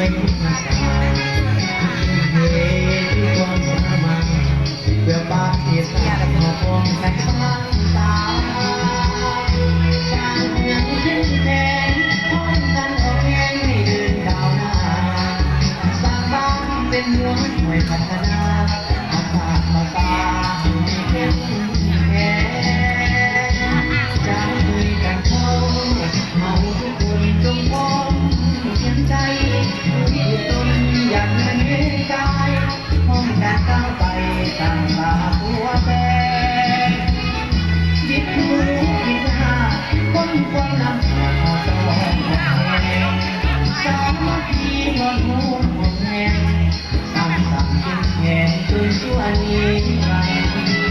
วยตาเฮ้ที่ความทรมานเพื่อปาฏิสาริย์ของใครบ้างตาการเมืองขึ้นแทนพ้องกันออกแข่งให้เดินดาวหน้าสร้างบ้านเป็นหัวหน่วยพัฒนาอาสามาตาให้เข้มแข็งจะคุยกันเข้าเอาทุกคนจงพร้อมเพียงใจที่ตนอยากเงินกายห้องการก้าวไปต่างตาหัวแตกยิบมือยิบหน้าคนความนำหาตะวันแห่งสามัคคีหมดหัวหมดแรงสร้างสรรค์เข้มแข็งจนชั่วนิรันดร์